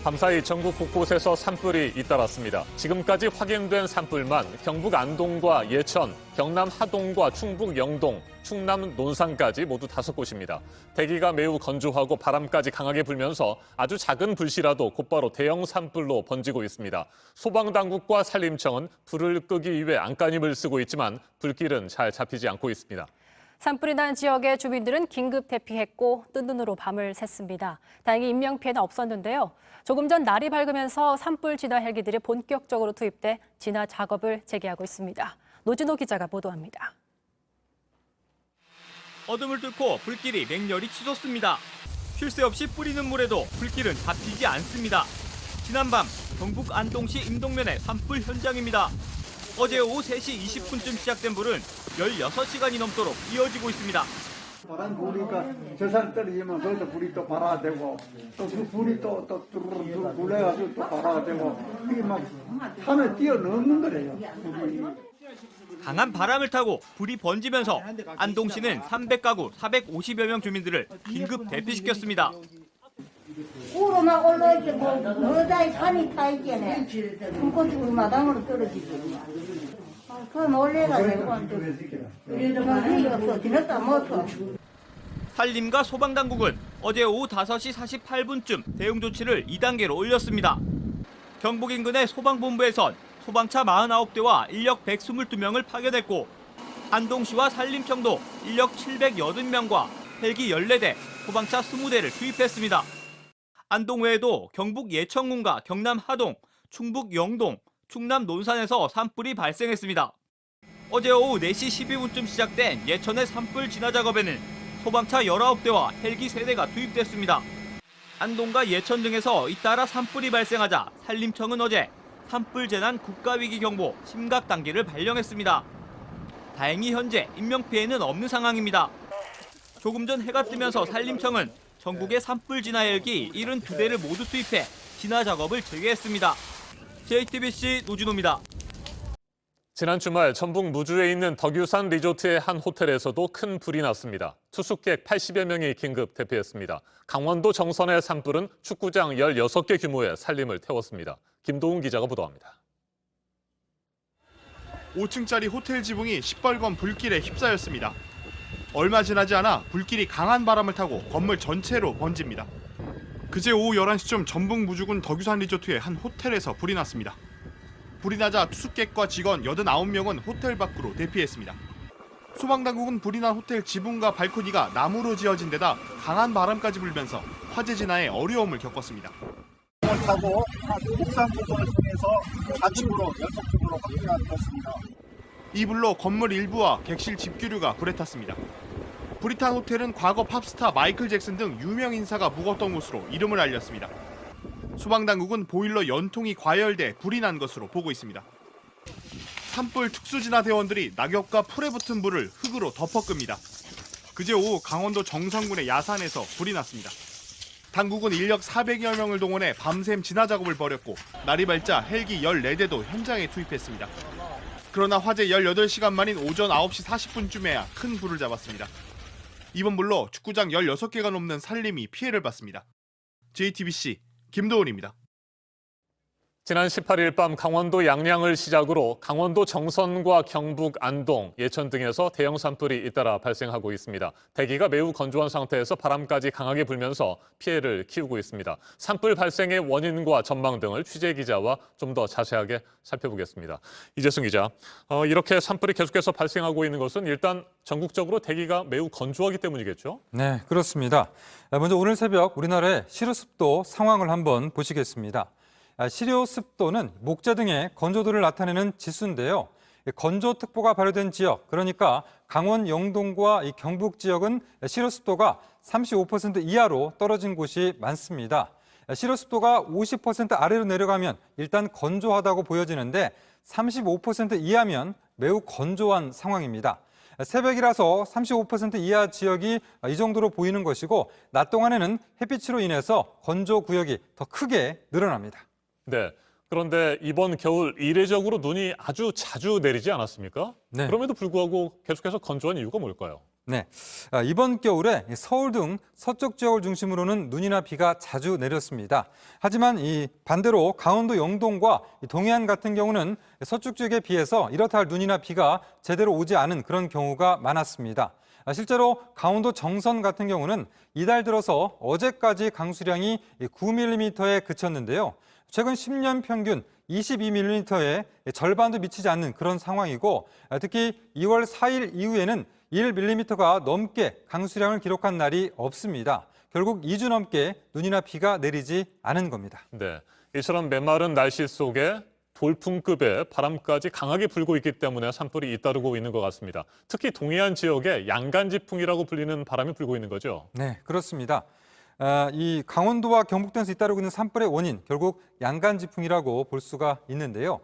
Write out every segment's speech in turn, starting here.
밤사이 전국 곳곳에서 산불이 잇따랐습니다. 지금까지 확인된 산불만 경북 안동과 예천, 경남 하동과 충북 영동, 충남 논산까지 모두 5곳입니다. 대기가 매우 건조하고 바람까지 강하게 불면서 아주 작은 불씨라도 곧바로 대형 산불로 번지고 있습니다. 소방당국과 산림청은 불을 끄기 위해 안간힘을 쓰고 있지만 불길은 잘 잡히지 않고 있습니다. 산불이 난 지역의 주민들은 긴급 대피했고 뜬 눈으로 밤을 샜습니다. 다행히 인명피해는 없었는데요. 조금 전 날이 밝으면서 산불 진화 헬기들이 본격적으로 투입돼 진화 작업을 재개하고 있습니다. 노진호 기자가 보도합니다. 어둠을 뚫고 불길이 맹렬히 치솟습니다. 쉴 새 없이 뿌리는 물에도 불길은 잡히지 않습니다. 지난밤 경북 안동시 임동면의 산불 현장입니다. 어제 오후 3시 20분쯤 시작된 불은 16시간이 넘도록 이어지고 있습니다. 바람 부니까 저산 떨어지면 거기서 불이 또 발화되고 또 그 불이 또 뚜루루루 불려가지고 또 발화되고 이게 막 산을 뛰어넘는 거래요. 불이. 강한 바람을 타고 불이 번지면서 안동시는 300가구 450여 명 주민들을 긴급 대피시켰습니다. 우로만 올라오게 너다이 산이 타 있겠네. 불꽃이 마당으로 떨어지지. 그 놀래가지고 여기 없어. 지냈다 못어. 산림과 소방당국은 어제 오후 5시 48분쯤 대응 조치를 2단계로 올렸습니다. 경북 인근의 소방본부에선 소방차 49대와 인력 122명을 파견했고 안동시와 산림청도 인력 780명과 헬기 14대, 소방차 20대를 투입했습니다. 안동 외에도 경북 예천군과 경남 하동, 충북 영동, 충남 논산에서 산불이 발생했습니다. 어제 오후 4시 12분쯤 시작된 예천의 산불 진화 작업에는 소방차 19대와 헬기 3대가 투입됐습니다. 안동과 예천 등에서 잇따라 산불이 발생하자 산림청은 어제 산불 재난 국가위기 경보 심각 단계를 발령했습니다. 다행히 현재 인명피해는 없는 상황입니다. 조금 전 해가 뜨면서 산림청은 전국의 산불 진화 헬기 72대를 모두 투입해 진화 작업을 재개했습니다. JTBC 노진호입니다. 지난 주말 전북 무주에 있는 덕유산 리조트의 한 호텔에서도 큰 불이 났습니다. 투숙객 80여 명이 긴급 대피했습니다. 강원도 정선의 산불은 축구장 16개 규모의 산림을 태웠습니다. 김도훈 기자가 보도합니다. 5층짜리 호텔 지붕이 시뻘건 불길에 휩싸였습니다. 얼마 지나지 않아 불길이 강한 바람을 타고 건물 전체로 번집니다. 그제 오후 11시쯤 전북 무주군 덕유산 리조트의 한 호텔에서 불이 났습니다. 불이 나자 투숙객과 직원 89명은 호텔 밖으로 대피했습니다. 소방당국은 불이 난 호텔 지붕과 발코니가 나무로 지어진 데다 강한 바람까지 불면서 화재 진화에 어려움을 겪었습니다. 을 타고 옥상 부분을 통해서 좌측으로 연속적으로 확대가 되었습니다. 이 불로 건물 일부와 객실 집규류가 불에 탔습니다. 불이 탄 호텔은 과거 팝스타 마이클 잭슨 등 유명 인사가 묵었던 곳으로 이름을 알렸습니다. 소방당국은 보일러 연통이 과열돼 불이 난 것으로 보고 있습니다. 산불 특수진화대원들이 낙엽과 풀에 붙은 불을 흙으로 덮어 끕니다. 그제 오후 강원도 정선군의 야산에서 불이 났습니다. 당국은 인력 400여 명을 동원해 밤샘 진화 작업을 벌였고 날이 밝자 헬기 14대도 현장에 투입했습니다. 그러나 화재 18시간 만인 오전 9시 40분쯤에야 큰 불을 잡았습니다. 이번 불로 축구장 16개가 넘는 산림이 피해를 봤습니다. JTBC 김도훈입니다. 지난 18일 밤 강원도 양양을 시작으로 강원도 정선과 경북 안동, 예천 등에서 대형 산불이 잇따라 발생하고 있습니다. 대기가 매우 건조한 상태에서 바람까지 강하게 불면서 피해를 키우고 있습니다. 산불 발생의 원인과 전망 등을 취재 기자와 좀 더 자세하게 살펴보겠습니다. 이재승 기자, 이렇게 산불이 계속해서 발생하고 있는 것은 일단 전국적으로 대기가 매우 건조하기 때문이겠죠? 네, 그렇습니다. 먼저 오늘 새벽 우리나라의 실효습도 상황을 한번 보시겠습니다. 실효습도는 목재 등의 건조도를 나타내는 지수인데요. 건조특보가 발효된 지역, 그러니까 강원 영동과 이 경북 지역은 실효습도가 35% 이하로 떨어진 곳이 많습니다. 실효습도가 50% 아래로 내려가면 일단 건조하다고 보여지는데 35% 이하면 매우 건조한 상황입니다. 새벽이라서 35% 이하 지역이 이 정도로 보이는 것이고 낮 동안에는 햇빛으로 인해서 건조 구역이 더 크게 늘어납니다. 네. 그런데 이번 겨울 이례적으로 눈이 아주 자주 내리지 않았습니까? 네. 그럼에도 불구하고 계속해서 건조한 이유가 뭘까요? 네, 이번 겨울에 서울 등 서쪽 지역을 중심으로는 눈이나 비가 자주 내렸습니다. 하지만 반대로 강원도 영동과 동해안 같은 경우는 서쪽 지역에 비해서 이렇다 할 눈이나 비가 제대로 오지 않은 그런 경우가 많았습니다. 실제로 강원도 정선 같은 경우는 이달 들어서 어제까지 강수량이 9mm에 그쳤는데요. 최근 10년 평균 22mm의 절반도 미치지 않는 그런 상황이고, 특히 2월 4일 이후에는 1mm가 넘게 강수량을 기록한 날이 없습니다. 결국 2주 넘게 눈이나 비가 내리지 않은 겁니다. 네, 이처럼 메마른 날씨 속에 돌풍급의 바람까지 강하게 불고 있기 때문에 산불이 잇따르고 있는 것 같습니다. 특히 동해안 지역에 양간지풍이라고 불리는 바람이 불고 있는 거죠? 네, 그렇습니다. 이 강원도와 경북 등에서 잇따르고 있는 산불의 원인, 결국 양간지풍이라고 볼 수가 있는데요.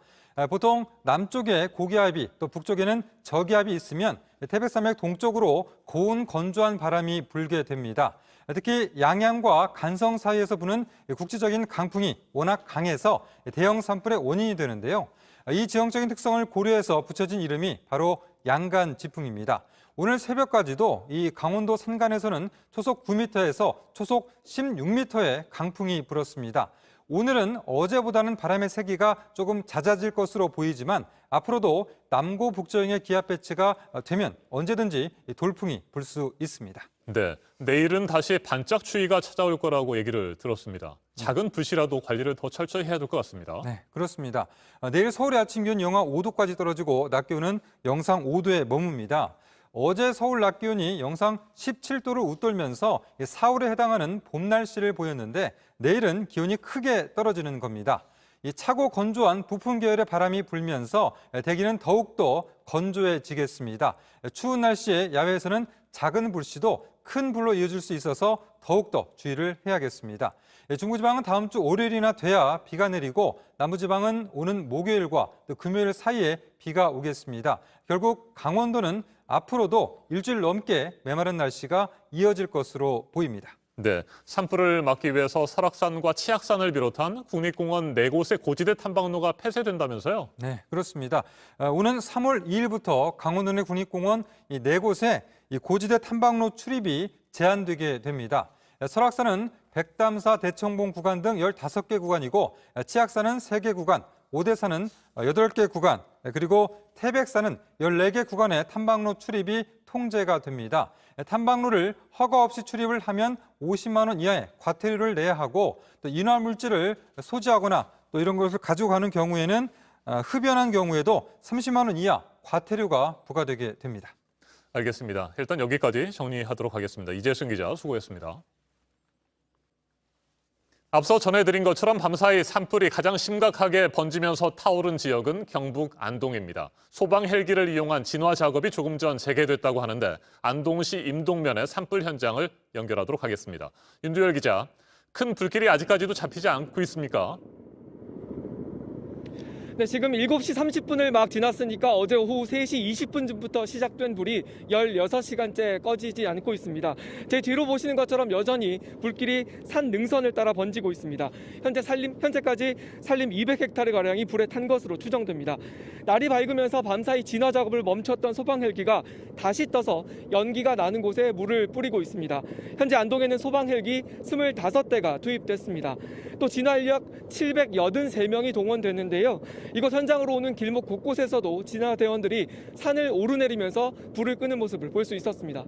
보통 남쪽에 고기압이 또 북쪽에는 저기압이 있으면 태백산맥 동쪽으로 고온 건조한 바람이 불게 됩니다. 특히 양양과 간성 사이에서 부는 국지적인 강풍이 워낙 강해서 대형 산불의 원인이 되는데요. 이 지형적인 특성을 고려해서 붙여진 이름이 바로 양간지풍입니다. 오늘 새벽까지도 이 강원도 산간에서는 초속 9m에서 초속 16m의 강풍이 불었습니다. 오늘은 어제보다는 바람의 세기가 조금 잦아질 것으로 보이지만 앞으로도 남고 북저형의 기압 배치가 되면 언제든지 돌풍이 불 수 있습니다. 네, 내일은 다시 반짝 추위가 찾아올 거라고 얘기를 들었습니다. 작은 불씨라도 관리를 더 철저히 해야 될 것 같습니다. 네, 그렇습니다. 내일 서울의 아침 기온 영하 5도까지 떨어지고 낮 기온은 영상 5도에 머뭅니다. 어제 서울 낮 기온이 영상 17도를 웃돌면서 4월에 해당하는 봄 날씨를 보였는데 내일은 기온이 크게 떨어지는 겁니다. 이 차고 건조한 부풍 계열의 바람이 불면서 대기는 더욱더 건조해지겠습니다. 추운 날씨에 야외에서는 작은 불씨도 큰 불로 이어질 수 있어서 더욱더 주의를 해야겠습니다. 중부지방은 다음 주 월요일이나 돼야 비가 내리고 남부지방은 오는 목요일과 또 금요일 사이에 비가 오겠습니다. 결국 강원도는 앞으로도 일주일 넘게 메마른 날씨가 이어질 것으로 보입니다. 네, 산불을 막기 위해서 설악산과 치악산을 비롯한 국립공원 4곳의 고지대 탐방로가 폐쇄된다면서요? 네, 그렇습니다. 오는 3월 2일부터 강원도 내 국립공원 이 4곳의 이 고지대 탐방로 출입이 제한되게 됩니다. 설악산은 백담사 대청봉 구간 등 15개 구간이고 치악산은 3개 구간, 오대산은 8개 구간, 그리고 태백산은 14개 구간의 탐방로 출입이 통제가 됩니다. 탐방로를 허가 없이 출입을 하면 50만 원 이하의 과태료를 내야 하고 또 인화 물질을 소지하거나 또 이런 것을 가지고 가는 경우에는 흡연한 경우에도 30만 원 이하 과태료가 부과되게 됩니다. 알겠습니다. 일단 여기까지 정리하도록 하겠습니다. 이재승 기자 수고했습니다. 앞서 전해드린 것처럼 밤사이 산불이 가장 심각하게 번지면서 타오른 지역은 경북 안동입니다. 소방 헬기를 이용한 진화 작업이 조금 전 재개됐다고 하는데 안동시 임동면의 산불 현장을 연결하도록 하겠습니다. 윤두열 기자, 큰 불길이 아직까지도 잡히지 않고 있습니까? 네, 지금 7시 30분을 막 지났으니까 어제 오후 3시 20분쯤부터 시작된 불이 16시간째 꺼지지 않고 있습니다. 제 뒤로 보시는 것처럼 여전히 불길이 산 능선을 따라 번지고 있습니다. 현재까지 산림 200헥타르가량이 불에 탄 것으로 추정됩니다. 날이 밝으면서 밤사이 진화 작업을 멈췄던 소방 헬기가 다시 떠서 연기가 나는 곳에 물을 뿌리고 있습니다. 현재 안동에는 소방 헬기 25대가 투입됐습니다. 또 진화 인력 783명이 동원됐는데요. 이곳 현장으로 오는 길목 곳곳에서도 진화대원들이 산을 오르내리면서 불을 끄는 모습을 볼 수 있었습니다.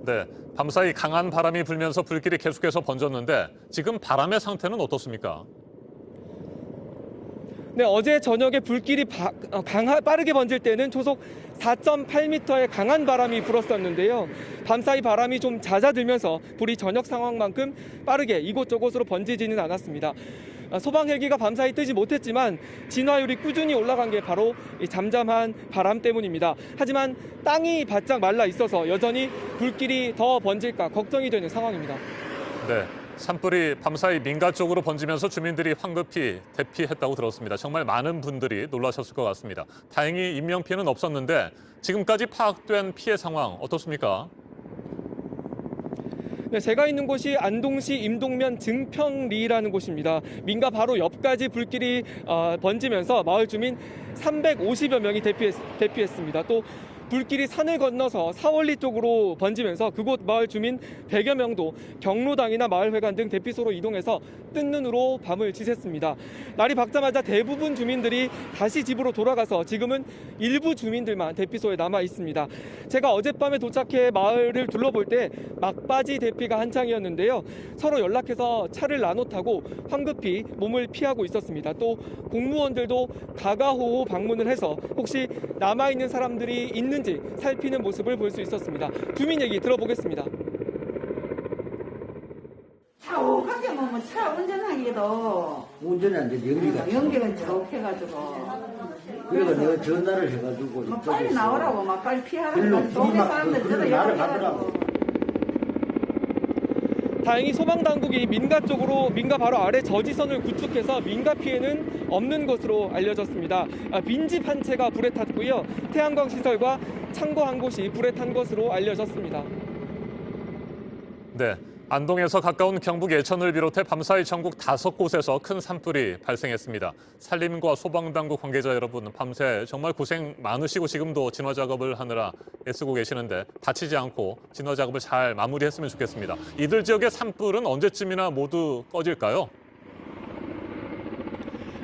네, 밤사이 강한 바람이 불면서 불길이 계속해서 번졌는데 지금 바람의 상태는 어떻습니까? 네, 어제 저녁에 불길이 빠르게 번질 때는 초속 4.8m의 강한 바람이 불었었는데요. 밤사이 바람이 좀 잦아들면서 불이 저녁 상황만큼 빠르게 이곳저곳으로 번지지는 않았습니다. 소방 헬기가 밤사이 뜨지 못했지만 진화율이 꾸준히 올라간 게 바로 이 잠잠한 바람 때문입니다. 하지만 땅이 바짝 말라 있어서 여전히 불길이 더 번질까 걱정이 되는 상황입니다. 네, 산불이 밤사이 민가 쪽으로 번지면서 주민들이 황급히 대피했다고 들었습니다. 정말 많은 분들이 놀라셨을 것 같습니다. 다행히 인명피해는 없었는데 지금까지 파악된 피해 상황 어떻습니까? 네, 제가 있는 곳이 안동시 임동면 증평리라는 곳입니다. 민가 바로 옆까지 불길이 번지면서 마을 주민 350여 명이 대피했습니다. 또 불길이 산을 건너서 사월리 쪽으로 번지면서 그곳 마을 주민 100여 명도 경로당이나 마을회관 등 대피소로 이동해서 뜬 눈으로 밤을 지샜습니다. 날이 밝자마자 대부분 주민들이 다시 집으로 돌아가서 지금은 일부 주민들만 대피소에 남아 있습니다. 제가 어젯밤에 도착해 마을을 둘러볼 때 막바지 대피가 한창이었는데요. 서로 연락해서 차를 나눠 타고 황급히 몸을 피하고 있었습니다. 또 공무원들도 가가호호 방문을 해서 혹시 남아있는 사람들이 있는지 살피는 모습을 볼 수 있었습니다. 주민 얘기 들어보겠습니다. 차 오가게 보면 차 운전하기도 운전이 안 되지, 연기가. 연기가 적해가지고 그래서 내가 전화를 해가지고. 뭐 빨리 나오라고 막 빨리 피하라고 일로 동네 막 사람들 그걸로 저도 나를 연락해가지고 다행히 소방당국이 민가 바로 아래 저지선을 구축해서 민가 피해는 없는 것으로 알려졌습니다. 빈집 한 채가 불에 탔고요. 태양광 시설과 창고 한 곳이 불에 탄 것으로 알려졌습니다. 네. 안동에서 가까운 경북 예천을 비롯해 밤사이 전국 5곳에서 큰 산불이 발생했습니다. 산림과 소방당국 관계자 여러분, 밤새 정말 고생 많으시고 지금도 진화 작업을 하느라 애쓰고 계시는데 다치지 않고 진화 작업을 잘 마무리했으면 좋겠습니다. 이들 지역의 산불은 언제쯤이나 모두 꺼질까요?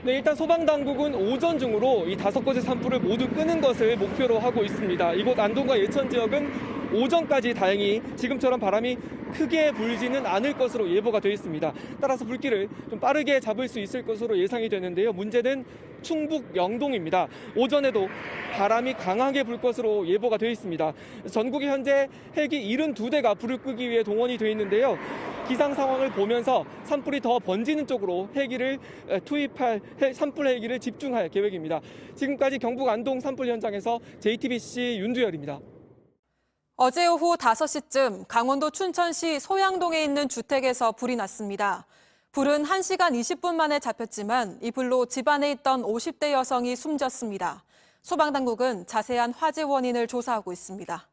네, 일단 소방당국은 오전 중으로 이 5곳의 산불을 모두 끄는 것을 목표로 하고 있습니다. 이곳 안동과 예천 지역은 오전까지 다행히 지금처럼 바람이 크게 불지는 않을 것으로 예보가 되어 있습니다. 따라서 불길을 좀 빠르게 잡을 수 있을 것으로 예상이 되는데요. 문제는 충북 영동입니다. 오전에도 바람이 강하게 불 것으로 예보가 되어 있습니다. 전국에 현재 헬기 72대가 불을 끄기 위해 동원이 되어 있는데요. 기상 상황을 보면서 산불이 더 번지는 쪽으로 헬기를 투입할 산불 헬기를 집중할 계획입니다. 지금까지 경북 안동 산불 현장에서 JTBC 윤두열입니다. 어제 오후 5시쯤 강원도 춘천시 소양동에 있는 주택에서 불이 났습니다. 불은 1시간 20분 만에 잡혔지만 이 불로 집안에 있던 50대 여성이 숨졌습니다. 소방당국은 자세한 화재 원인을 조사하고 있습니다.